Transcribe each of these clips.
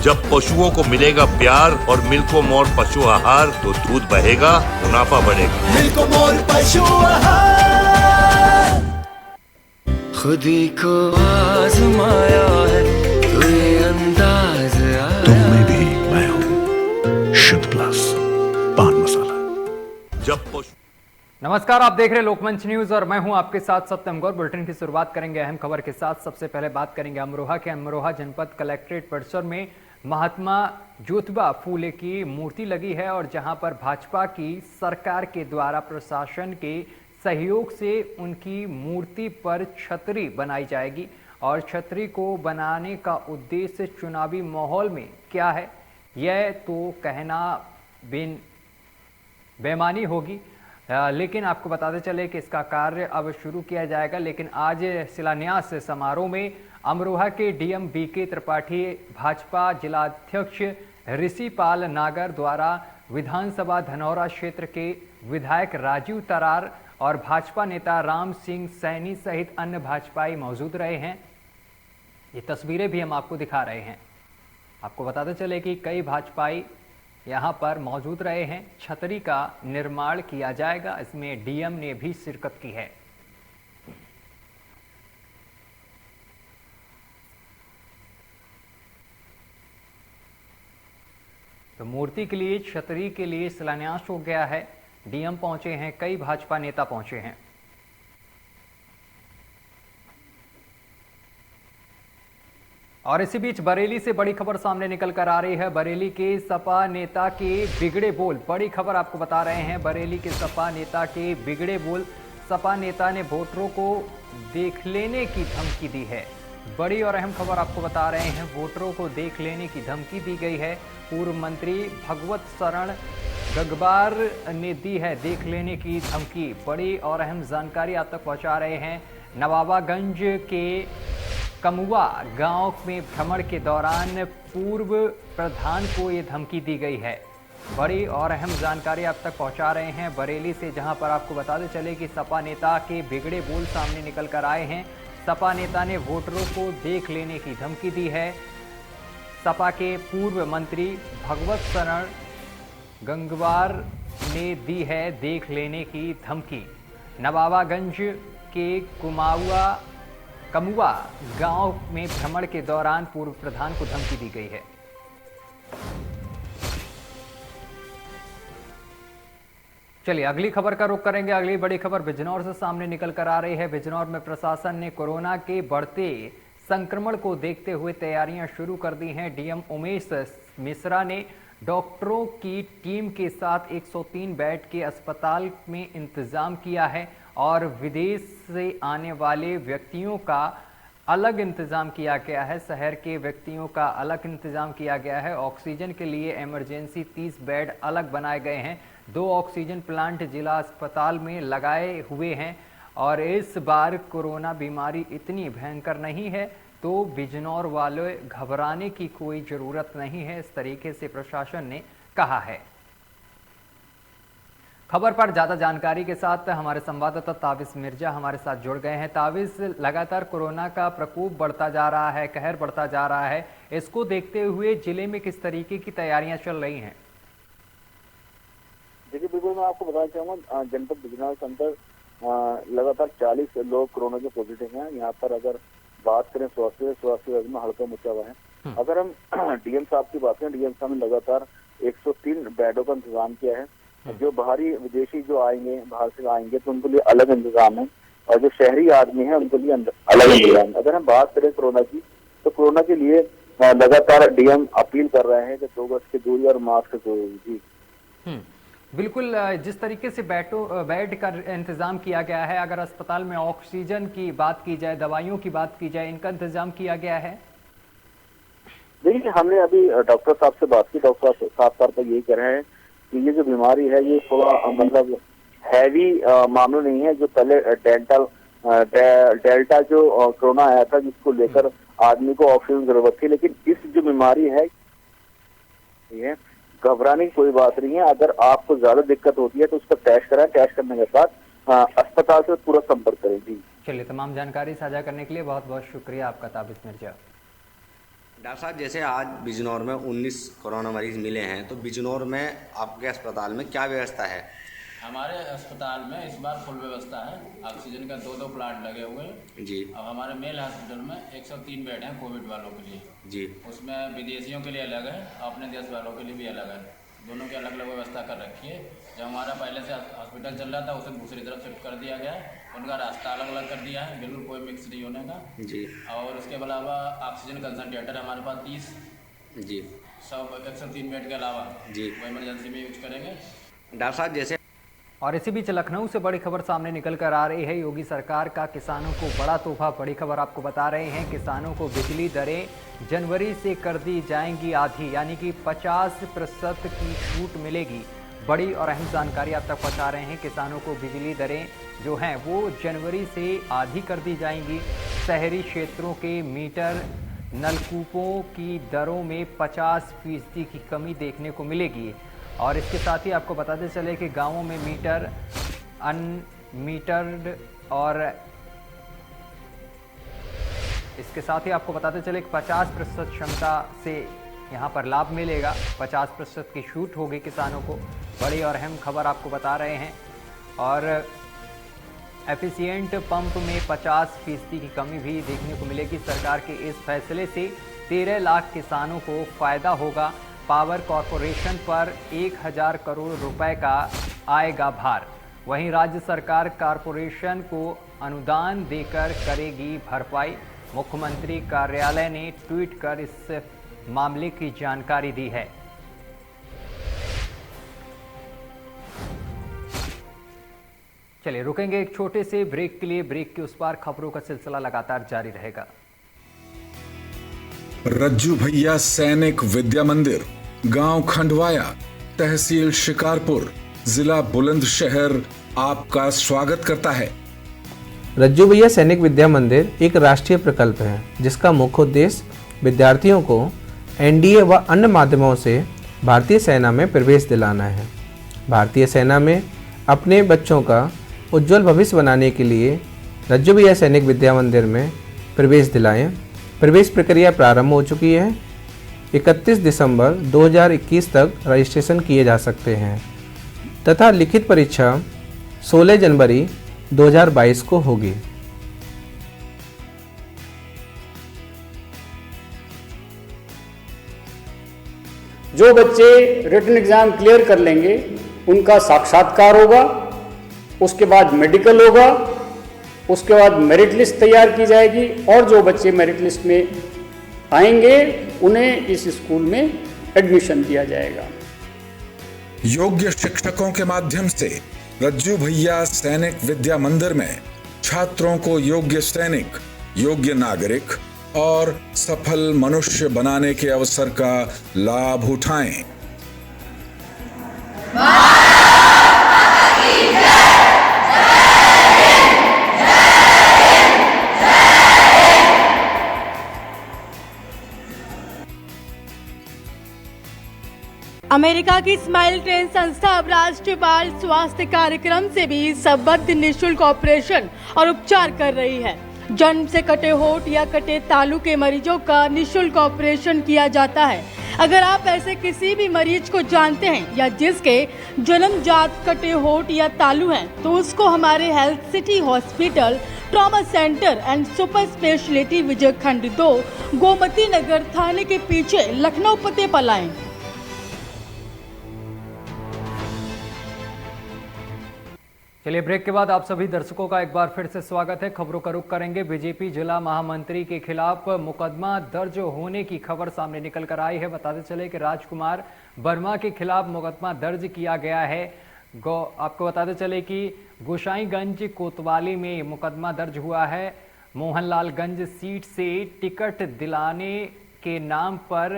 जब पशुओं को मिलेगा प्यार और मिल्को मोर पशु आहार तो दूध बहेगा, मुनाफा बढ़ेगा। मिल्को मोर पशु आहार। खुदी को आजमाया है तो ये अंदाज आया। तुम में भी मैं हूँ शुद्ध प्लस पान मसाला। जब पशु नमस्कार, आप देख रहे हैं लोकमंच न्यूज और मैं हूं आपके साथ सत्यम गौर। बुलेटिन की शुरुआत करेंगे अहम खबर के साथ। सबसे पहले बात करेंगे अमरोहा के। अमरोहा जनपद कलेक्ट्रेट परिसर में महात्मा ज्योतिबा फूले की मूर्ति लगी है और जहां पर भाजपा की सरकार के द्वारा प्रशासन के सहयोग से उनकी मूर्ति पर छतरी बनाई जाएगी और छतरी को बनाने का उद्देश्य चुनावी माहौल में क्या है, यह तो कहना बेमानी होगी, लेकिन आपको बताते चले कि इसका कार्य अब शुरू किया जाएगा। लेकिन आज शिलान्यास समारोह में अमरोहा के डीएम बीके त्रिपाठी, भाजपा जिलाध्यक्ष ऋषिपाल नागर द्वारा विधानसभा धनौरा क्षेत्र के विधायक राजीव तरार और भाजपा नेता राम सिंह सैनी सहित अन्य भाजपाई मौजूद रहे हैं। ये तस्वीरें भी हम आपको दिखा रहे हैं। आपको बताते चले कि कई भाजपाई यहां पर मौजूद रहे हैं। छतरी का निर्माण किया जाएगा, इसमें डीएम ने भी शिरकत की है। तो मूर्ति के लिए, छतरी के लिए शिलान्यास हो गया है। डीएम पहुंचे हैं, कई भाजपा नेता पहुंचे हैं। और इसी बीच बरेली से बड़ी खबर सामने निकल कर आ रही है। बरेली के सपा नेता के बिगड़े बोल, बड़ी खबर आपको बता रहे हैं। बरेली के सपा नेता के बिगड़े बोल, सपा नेता ने वोटरों को देख लेने की धमकी दी है। बड़ी और अहम खबर आपको बता रहे हैं, वोटरों को देख लेने की धमकी दी गई है। पूर्व मंत्री भगवत शरण गगबार ने दी है देख लेने की धमकी। बड़ी और अहम जानकारी आप तक पहुंचा रहे हैं। नवाबागंज के कमुआ गांव में भ्रमण के दौरान पूर्व प्रधान को ये धमकी दी गई है। बड़ी और अहम जानकारी आप तक पहुंचा रहे हैं बरेली से, जहां पर आपको बताते चले कि सपा नेता के बिगड़े बोल सामने निकल कर आए हैं। सपा नेता ने वोटरों को देख लेने की धमकी दी है। सपा के पूर्व मंत्री भगवत शरण गंगवार ने दी है देख लेने की धमकी। नवाबागंज के कमुआ गांव में भ्रमण के दौरान पूर्व प्रधान को धमकी दी गई है। चलिए अगली खबर का रुख करेंगे। अगली बड़ी खबर बिजनौर से सामने निकल कर आ रही है। बिजनौर में प्रशासन ने कोरोना के बढ़ते संक्रमण को देखते हुए तैयारियां शुरू कर दी हैं। डीएम उमेश मिश्रा ने डॉक्टरों की टीम के साथ 103 बेड के अस्पताल में इंतजाम किया है और विदेश से आने वाले व्यक्तियों का अलग इंतजाम किया गया है। शहर के व्यक्तियों का अलग इंतजाम किया गया है। ऑक्सीजन के लिए इमरजेंसी 30 बेड अलग बनाए गए हैं। 2 ऑक्सीजन प्लांट जिला अस्पताल में लगाए हुए हैं और इस बार कोरोना बीमारी इतनी भयंकर नहीं है, तो बिजनौर वाले घबराने की कोई ज़रूरत नहीं है, इस तरीके से प्रशासन ने कहा है। खबर पर ज़्यादा जानकारी के साथ हमारे संवाददाता ताबिस मिर्जा हमारे साथ जुड़ गए हैं। ताबिस, लगातार कोरोना का प्रकोप बढ़ता जा रहा है, कहर बढ़ता जा रहा है, इसको देखते हुए जिले में किस तरीके की तैयारियां चल रही हैं? देखिए, बिल्कुल मैं आपको बताना चाहूँगा, जनपद बिजनौर के अंदर लगातार 40 लोग कोरोना के पॉजिटिव हैं। यहाँ पर अगर बात करें स्वास्थ्य विभाग में हड़कंप मचा हुआ है। अगर हम डीएम साहब की बात करें, डीएम साहब ने लगातार 103 बेडों का इंतजाम किया है। जो बाहरी विदेशी जो आएंगे, बाहर से आएंगे, तो उनको लिए अलग इंतजाम है और जो शहरी आदमी है उनको लिए अलग इंतजाम है। अगर हम बात करें कोरोना की, तो कोरोना के लिए लगातार डीएम अपील कर रहे हैं कि 2 गज की दूरी और मास्क जरूरी। जी बिल्कुल, जिस तरीके से बेड का इंतजाम किया गया है, अगर अस्पताल में ऑक्सीजन की बात की जाए, दवाइयों की बात की जाए, इनका इंतजाम किया गया है? देखिए, हमने अभी डॉक्टर साहब से बात की। डॉक्टर साफ तौर पर यही कह रहे हैं कि ये जो बीमारी है ये थोड़ा मतलब हैवी मामला नहीं है। जो पहले डेल्टा जो कोरोना आया था, जिसको लेकर आदमी को ऑक्सीजन की जरूरत थी, लेकिन इस जो बीमारी है ये घबराने की कोई बात नहीं है। अगर आपको ज्यादा दिक्कत होती है तो उसका टेस्ट कराएं। टेस्ट करने के बाद अस्पताल से पूरा संपर्क करें। जी चलिए, तमाम जानकारी साझा करने के लिए बहुत बहुत शुक्रिया आपका ताबिस मिर्जा। डॉक्टर साहब, जैसे आज बिजनौर में 19 कोरोना मरीज मिले हैं, तो बिजनौर में आपके अस्पताल में क्या व्यवस्था है? हमारे अस्पताल में इस बार फुल व्यवस्था है। ऑक्सीजन का 2 प्लांट लगे हुए हैं जी। अब हमारे मेल हॉस्पिटल में 103 बेड हैं कोविड वालों के लिए जी। उसमें विदेशियों के लिए अलग है, अपने देश वालों के लिए भी अलग है। दोनों की अलग अलग व्यवस्था कर रखी है। जब हमारा पहले से हॉस्पिटल चल रहा था उसे दूसरी तरफ शिफ्ट कर दिया गया है, उनका रास्ता अलग अलग कर दिया है, बिल्कुल कोई मिक्स नहीं होने का जी। और उसके अलावा ऑक्सीजन कंसनट्रेटर हमारे पास 30 जी। सब 103 बेड के अलावा जी वो इमरजेंसी में यूज करेंगे। डॉक्टर साहब, जैसे और इसी बीच लखनऊ से बड़ी खबर सामने निकल कर आ रही है। योगी सरकार का किसानों को बड़ा तोहफा। बड़ी खबर आपको बता रहे हैं, किसानों को बिजली दरें जनवरी से कर दी जाएंगी आधी, यानी कि 50% की छूट मिलेगी। बड़ी और अहम जानकारी आप तक पहुंचा रहे हैं। किसानों को बिजली दरें जो हैं वो जनवरी से आधी कर दी जाएंगी। शहरी क्षेत्रों के मीटर नलकूपों की दरों में 50% की कमी देखने को मिलेगी। और इसके साथ ही आपको बताते चले कि गांवों में मीटर अनमीटर्ड और इसके साथ ही आपको बताते चले कि 50% क्षमता से यहां पर लाभ मिलेगा। 50% की छूट होगी किसानों को। बड़ी और अहम खबर आपको बता रहे हैं। और एफिशिएंट पंप में 50% की कमी भी देखने को मिलेगी। सरकार के इस फैसले से 13 लाख किसानों को फायदा होगा। पावर कॉरपोरेशन पर 1000 करोड़ रुपए का आएगा भार। वहीं राज्य सरकार कॉरपोरेशन को अनुदान देकर करेगी भरपाई। मुख्यमंत्री कार्यालय ने ट्वीट कर इस मामले की जानकारी दी है। चलिए रुकेंगे एक छोटे से ब्रेक के लिए। ब्रेक के उस पार खबरों का सिलसिला लगातार जारी रहेगा। रज्जू भैया सैनिक विद्या मंदिर, गांव खंडवाया, तहसील शिकारपुर, जिला बुलंदशहर आपका स्वागत करता है। रज्जू भैया सैनिक विद्या मंदिर एक राष्ट्रीय प्रकल्प है जिसका मुख्य उद्देश्य विद्यार्थियों को एनडीए व अन्य माध्यमों से भारतीय सेना में प्रवेश दिलाना है। भारतीय सेना में अपने बच्चों का उज्जवल भविष्य बनाने के लिए रज्जू भैया सैनिक विद्या मंदिर में प्रवेश दिलाएं। प्रवेश प्रक्रिया प्रारंभ हो चुकी है। 31 दिसंबर 2021 तक रजिस्ट्रेशन किए जा सकते हैं तथा लिखित परीक्षा 16 जनवरी 2022 को होगी। जो बच्चे रिटन एग्जाम क्लियर कर लेंगे उनका साक्षात्कार होगा, उसके बाद मेडिकल होगा, उसके बाद मेरिट लिस्ट तैयार की जाएगी और जो बच्चे मेरिट लिस्ट में आएंगे उन्हें इस स्कूल में एडमिशन दिया जाएगा। योग्य शिक्षकों के माध्यम से रज्जू भैया सैनिक विद्या मंदिर में छात्रों को योग्य सैनिक, योग्य नागरिक और सफल मनुष्य बनाने के अवसर का लाभ उठाएं। अमेरिका की स्माइल ट्रेन संस्था अब राष्ट्रीय बाल स्वास्थ्य कार्यक्रम से भी संबद्ध निःशुल्क ऑपरेशन और उपचार कर रही है। जन्म से कटे होठ या कटे तालू के मरीजों का निःशुल्क ऑपरेशन किया जाता है। अगर आप ऐसे किसी भी मरीज को जानते हैं या जिसके जन्मजात कटे होठ या तालू हैं, तो उसको हमारे health city hospital trauma centre and super speciality Vijay Khand 2 Gomti Nagar थाने के पीछे लखनऊ पते पर लाएं। चलिए ब्रेक के बाद आप सभी दर्शकों का एक बार फिर से स्वागत है। खबरों का रुख करेंगे। बीजेपी जिला महामंत्री के खिलाफ मुकदमा दर्ज होने की खबर सामने निकल कर आई है। बताते चले कि राजकुमार वर्मा के खिलाफ मुकदमा दर्ज किया गया है। आपको बताते चले कि गोसाईगंज कोतवाली में मुकदमा दर्ज हुआ है। मोहनलालगंज सीट से टिकट दिलाने के नाम पर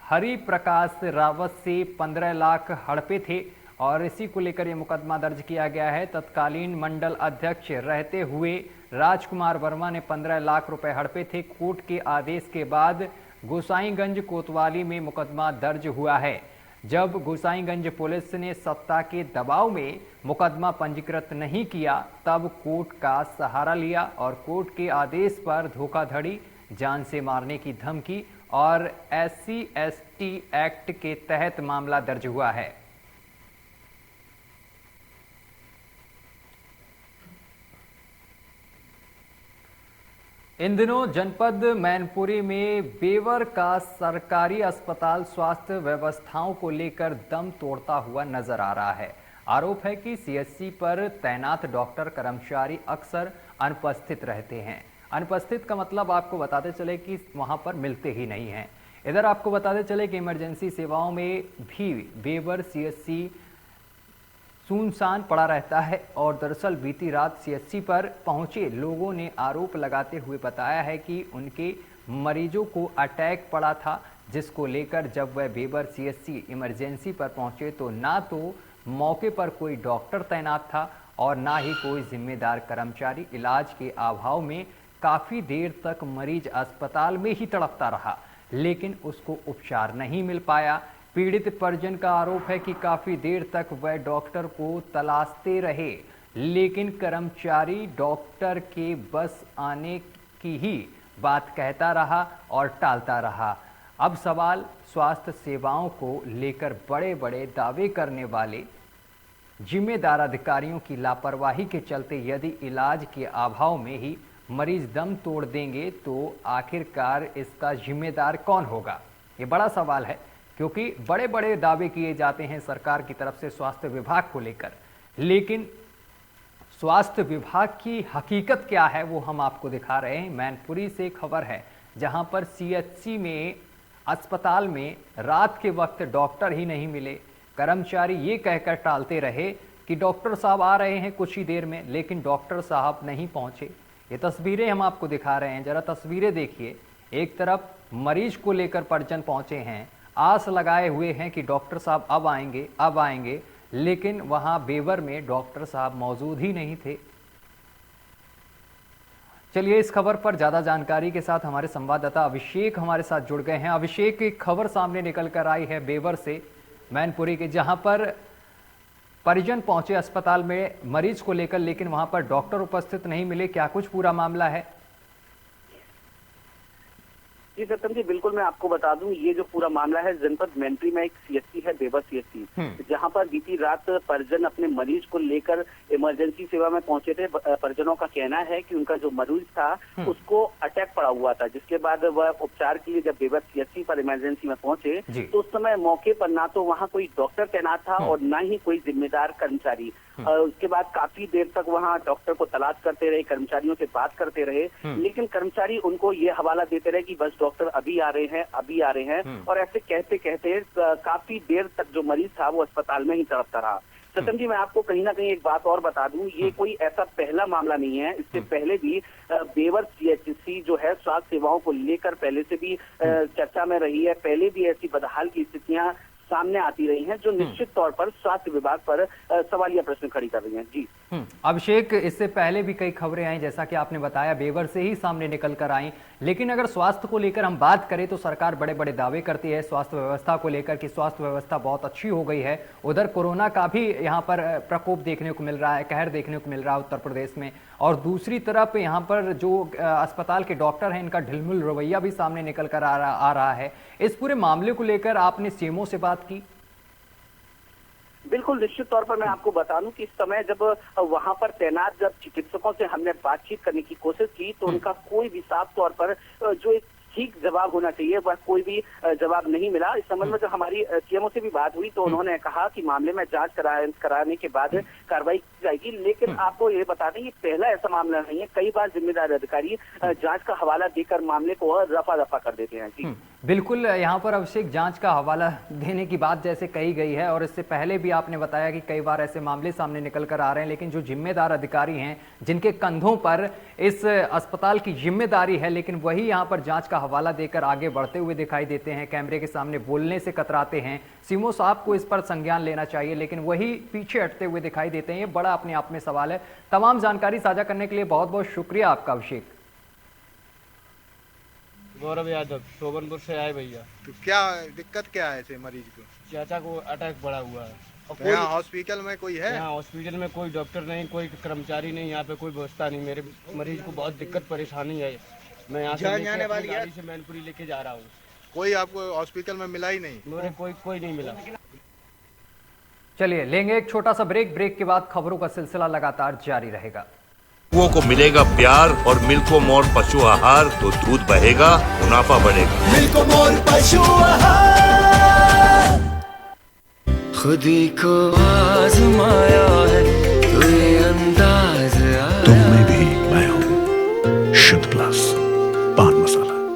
हरि प्रकाश रावत से 15 लाख हड़पे थे और इसी को लेकर यह मुकदमा दर्ज किया गया है। तत्कालीन मंडल अध्यक्ष रहते हुए राजकुमार वर्मा ने 15 लाख रुपए हड़पे थे। कोर्ट के आदेश के बाद गोसाईगंज कोतवाली में मुकदमा दर्ज हुआ है। जब गोसाईगंज पुलिस ने सत्ता के दबाव में मुकदमा पंजीकृत नहीं किया, तब कोर्ट का सहारा लिया और कोर्ट के आदेश पर धोखाधड़ी, जान से मारने की धमकी और SC/ST एक्ट के तहत मामला दर्ज हुआ है। इन दिनों जनपद मैनपुरी में बेवर का सरकारी अस्पताल स्वास्थ्य व्यवस्थाओं को लेकर दम तोड़ता हुआ नजर आ रहा है। आरोप है कि CHC पर तैनात डॉक्टर कर्मचारी अक्सर अनुपस्थित रहते हैं। अनुपस्थित का मतलब आपको बताते चले कि वहां पर मिलते ही नहीं हैं। इधर आपको बताते चले कि इमरजेंसी सेवाओं में भी बेवर CHC सुनसान पड़ा रहता है और दरअसल बीती रात CHC पर पहुंचे लोगों ने आरोप लगाते हुए बताया है कि उनके मरीजों को अटैक पड़ा था, जिसको लेकर जब वह बेवर CHC इमरजेंसी पर पहुंचे तो ना तो मौके पर कोई डॉक्टर तैनात था और ना ही कोई जिम्मेदार कर्मचारी। इलाज के अभाव में काफ़ी देर तक मरीज अस्पताल में ही तड़पता रहा, लेकिन उसको उपचार नहीं मिल पाया। पीड़ित परिजन का आरोप है कि काफ़ी देर तक वह डॉक्टर को तलाशते रहे, लेकिन कर्मचारी डॉक्टर के बस आने की ही बात कहता रहा और टालता रहा। अब सवाल स्वास्थ्य सेवाओं को लेकर बड़े बड़े दावे करने वाले जिम्मेदार अधिकारियों की लापरवाही के चलते यदि इलाज के अभाव में ही मरीज दम तोड़ देंगे तो आखिरकार इसका जिम्मेदार कौन होगा? ये बड़ा सवाल है, क्योंकि बड़े बड़े दावे किए जाते हैं सरकार की तरफ से स्वास्थ्य विभाग को लेकर, लेकिन स्वास्थ्य विभाग की हकीकत क्या है वो हम आपको दिखा रहे हैं। मैनपुरी से खबर है जहां पर CHC में अस्पताल में रात के वक्त डॉक्टर ही नहीं मिले। कर्मचारी ये कहकर टालते रहे कि डॉक्टर साहब आ रहे हैं कुछ ही देर में, लेकिन डॉक्टर साहब नहीं पहुंचे। ये तस्वीरें हम आपको दिखा रहे हैं, जरा तस्वीरें देखिए। एक तरफ मरीज को लेकर परिजन पहुंचे हैं, आस लगाए हुए हैं कि डॉक्टर साहब अब आएंगे, लेकिन वहां बेवर में डॉक्टर साहब मौजूद ही नहीं थे। चलिए इस खबर पर ज्यादा जानकारी के साथ हमारे संवाददाता अभिषेक हमारे साथ जुड़ गए हैं। अभिषेक, एक खबर सामने निकल कर आई है बेवर से मैनपुरी के, जहां पर परिजन पहुंचे अस्पताल में मरीज को लेकर, लेकिन वहां पर डॉक्टर उपस्थित नहीं मिले। क्या कुछ पूरा मामला है? जी सत्यम जी, बिल्कुल मैं आपको बता दूं, ये जो पूरा मामला है जनपद मैनपुरी में एक CHC है, बेवर CHC, जहां पर बीती रात परिजन अपने मरीज को लेकर इमरजेंसी सेवा में पहुंचे थे। परिजनों का कहना है कि उनका जो मरीज था उसको अटैक पड़ा हुआ था, जिसके बाद वह उपचार के लिए जब बेवर CHC पर इमरजेंसी में पहुंचे तो उस समय मौके पर ना तो वहाँ कोई डॉक्टर तैनात था और ना ही कोई जिम्मेदार कर्मचारी। उसके बाद काफी देर तक वहाँ डॉक्टर को तलाश करते रहे, कर्मचारियों से बात करते रहे, लेकिन कर्मचारी उनको ये हवाला देते रहे कि बस डॉक्टर अभी आ रहे हैं, और ऐसे कहते कहते काफी देर तक जो मरीज था वो अस्पताल में ही तड़पता रहा। सत्यम जी, मैं आपको कहीं ना कहीं एक बात और बता दूं, ये कोई ऐसा पहला मामला नहीं है। इससे पहले भी बेवर CHC जो है स्वास्थ्य सेवाओं को लेकर पहले से भी चर्चा में रही है। पहले भी ऐसी बदहाल की स्थितियां सामने आती रही हैं, जो निश्चित तौर पर स्वास्थ्य विभाग पर सवालिया प्रश्न खड़ी कर रही हैं। जी अभिषेक, इससे पहले भी कई खबरें आई, जैसा कि आपने बताया बेवर से ही सामने निकल कर आई, लेकिन अगर स्वास्थ्य को लेकर हम बात करें तो सरकार बड़े बड़े दावे करती है स्वास्थ्य व्यवस्था को लेकर कि स्वास्थ्य व्यवस्था बहुत अच्छी हो गई है। उधर कोरोना का भी यहाँ पर प्रकोप देखने को मिल रहा है, कहर देखने को मिल रहा है उत्तर प्रदेश में, और दूसरी तरफ यहाँ पर जो अस्पताल के डॉक्टर हैं इनका ढिलमुल रवैया भी सामने निकल कर आ रहा है। इस पूरे मामले को लेकर आपने CMO से बात की? बिल्कुल, निश्चित तौर पर मैं आपको बता दूं कि इस समय जब वहां पर तैनात जब चिकित्सकों से हमने बातचीत करने की कोशिश की तो उनका कोई भी साफ तौर पर जो एक ठीक जवाब होना चाहिए वह कोई भी जवाब नहीं मिला। इस संबंध में जब हमारी CMO से भी बात हुई तो उन्होंने कहा कि मामले में जांच कराने के बाद कार्रवाई की जाएगी, लेकिन आपको ये बता दें ये पहला ऐसा मामला नहीं है। कई बार जिम्मेदार अधिकारी जांच का हवाला देकर मामले को रफा दफा कर देते हैं। जी बिल्कुल, यहाँ पर अभिषेक जांच का हवाला देने की बात जैसे कही गई है, और इससे पहले भी आपने बताया कि कई बार ऐसे मामले सामने निकल कर आ रहे हैं, लेकिन जो जिम्मेदार अधिकारी हैं जिनके कंधों पर इस अस्पताल की जिम्मेदारी है, लेकिन वही यहाँ पर जांच का हवाला देकर आगे बढ़ते हुए दिखाई देते हैं, कैमरे के सामने बोलने से कतराते हैं। CMO साहब को इस पर संज्ञान लेना चाहिए, लेकिन वही पीछे हटते हुए दिखाई देते हैं। ये बड़ा अपने आप में सवाल है। तमाम जानकारी साझा करने के लिए बहुत बहुत शुक्रिया आपका अभिषेक। गौरव यादव सोबनपुर से आए भैया। तो क्या दिक्कत क्या है इसे मरीज को? चाचा को अटैक पड़ा हुआ है। और यहाँ हॉस्पिटल में कोई है? यहाँ हॉस्पिटल में कोई डॉक्टर नहीं, कोई कर्मचारी नहीं, यहाँ पे कोई व्यवस्था नहीं। मेरे मरीज को बहुत दिक्कत परेशानी है। मैं यहाँ से गाड़ी से मैनपुरी लेके जा रहा हूँ। कोई आपको हॉस्पिटल में मिला ही नहीं। मेरे कोई नहीं मिला। चलिए लेंगे एक छोटा सा ब्रेक के बाद खबरों का सिलसिला लगातार जारी रहेगा। पशुओं को मिलेगा प्यार और मिल्को मोर पशु आहार तो दूध बहेगा, मुनाफा बढ़ेगा। मिल्को मोर पशु आहार। खुदी को आजमाया है तो ये अंदाज